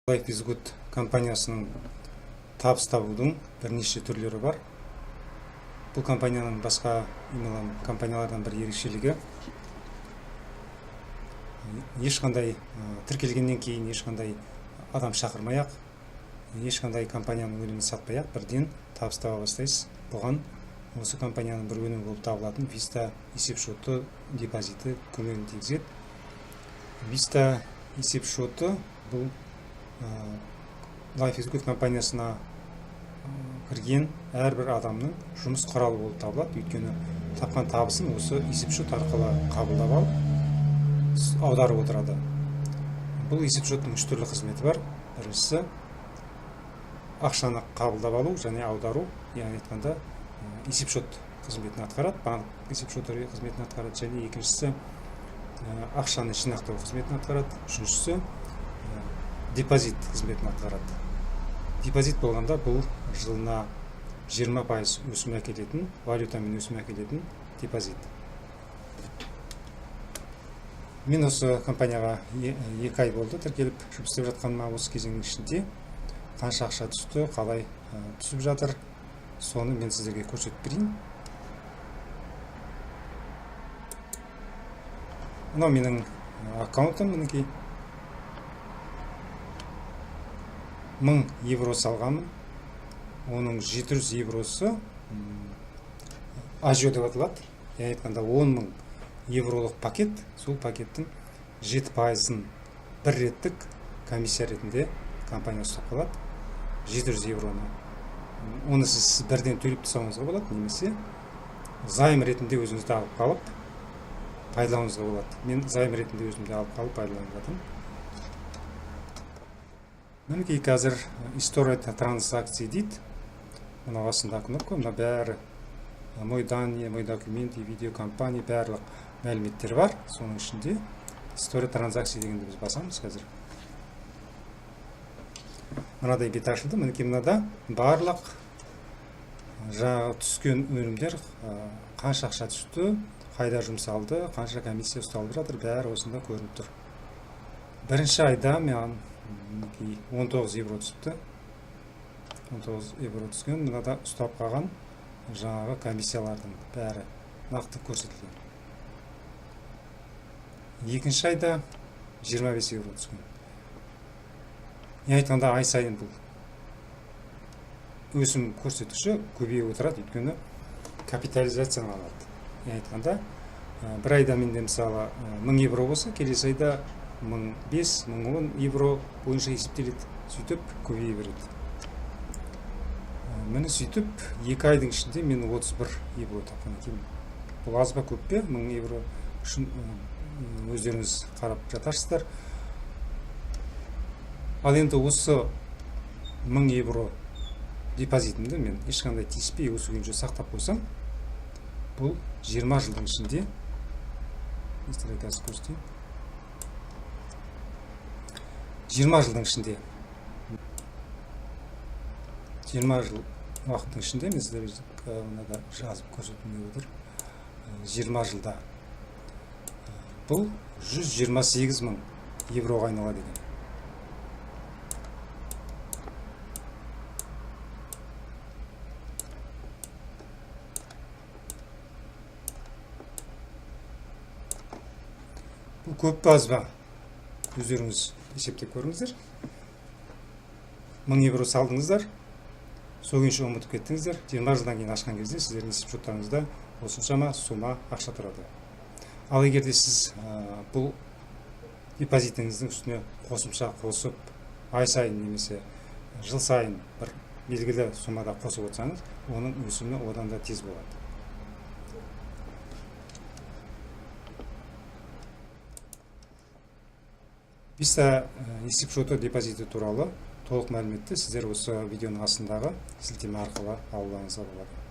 Life is Good компаниясының табыс табудың бірнеше түрлері бар. Бұл компанияның басқа компаниялардан бір ерекшелігі ешқандай тіркелгеннен кейін ешқандай адам шақырмай-ақ, ешқандай компанияның өнімін сатпай-ақ бірден табыс таба бастайсыз. Бұған осы компанияның бір өнімі болып табылатын Vista есепшоты депозиті көмегін тигізеді. Vista есепшоты бұл Life is Good компаниясына кірген әрбір адамның жұмыс құралы болып табылады. Өйткені тапқан табысын осы есепшот арқылы қабылдап алып, аударып отырады. Бұл есепшоттың үш түрлі қызметі бар. Біріншісі ақшаны қабылдап алу және аудару, яғни айтқанда есепшот қызметін атқарады, банк есепшоты қызметін атқарады, және екіншісі ақшаны жинақтау қызметін атқарады, үшіншісі депозит қызметін атқарады. Депозит болғанда бұл жылына 20% өсім әкелетін, валютамен өсім әкелетін депозит. Мен осы компанияға 2 ай болды тіркеліп жұмыс істеп жатқаныма. Осы кезеңнің ішінде қанша ақша түсті, қалай түсіп жатыр, соны мен сіздерге көрсетіп берейін. Мынау менің аккаунтым, мінекей 1000 евро салғанмын. Оның 700 евросы ажио деп аталады. Яғни айтқанда 10 000 евролық пакет, сол пакеттің 7%-ын бір реттік комиссия ретінде компания ұстап қалады. 700 евроны. Оны сіз бірден төлеп тастауыңызға болады, немесе займ ретінде өзіңізді алып қалып пайдалануыңызға болады. Мен займ ретінде өзімді алып қалып пайдаланып жатырмын. Мінекей қазір история транзакции дейді. Мына астында кнопка, мына бәрі мой данные, мой документы, видео компания, барлық мәліметтер бар. Соның ішінде история транзакции дегенді біз басамыз қазір. Мынадай бет ашылды. Мінекей мынада барлық түскен өнімдер, қанша ақша түсті, қайда жұмсалды, қанша комиссия ұсталып жатыр, бәрі осында көрініп тұр. Бірінші айда мен 19 евро түсіпті. 19 евро түскен. Мынада ұстап қалған жаңағы комиссиялардың бәрі нақты көрсетілген. Екінші айда 25 евро түскен. Айтқанда ай сайын бұл өсім көрсеткіші көбейіп отырады, өйткені капитализацияланады. Айтқанда бір айда менде мысалы 1000 евро болса, келесі айда 1500-1010 евро бойынша есептеледі. Сөйтіп көбейе береді. Мені сөйтіп 2 айдың ішінде мен 31 евро тапқан екенмін. Бұл аз ба көп пе? 1000 евро үшін өздеріңіз қарап жатарсыздар. Ал енді осы 1000 евро депозитімді мен ешқандай тиіспей осы күнге сақтап қойсам, бұл 20 жылдың ішінде 20 жылдың ішінде 20 жыл уақыттың ішінде мен сіздерге жазып көрсетуге отыр. 20 жылда бұл 128 000 евроға айналады екен. Бұл көп па аз ба? Өздеріңіз есептеп көріңіздер. 1000 евро салдыңыздар, сол күйінше ұмытып кеттіңіздер. 20 жылдан кейін ашқан кезде сіздердің есепшоттарыңызда осыншама сума ақша тұрады. Ал егерде сіз бұл депозитіңіздің үстіне қосымша қосып, ай сайын немесе жыл сайын бір белгілі суммада қосып отырсаңыз, оның өсімі одан да тез болады. Vista есепшоты депозиті туралы толық мәліметті сіздер осы видеоның астындағы сілтеме арқылы алуларыңызға болады.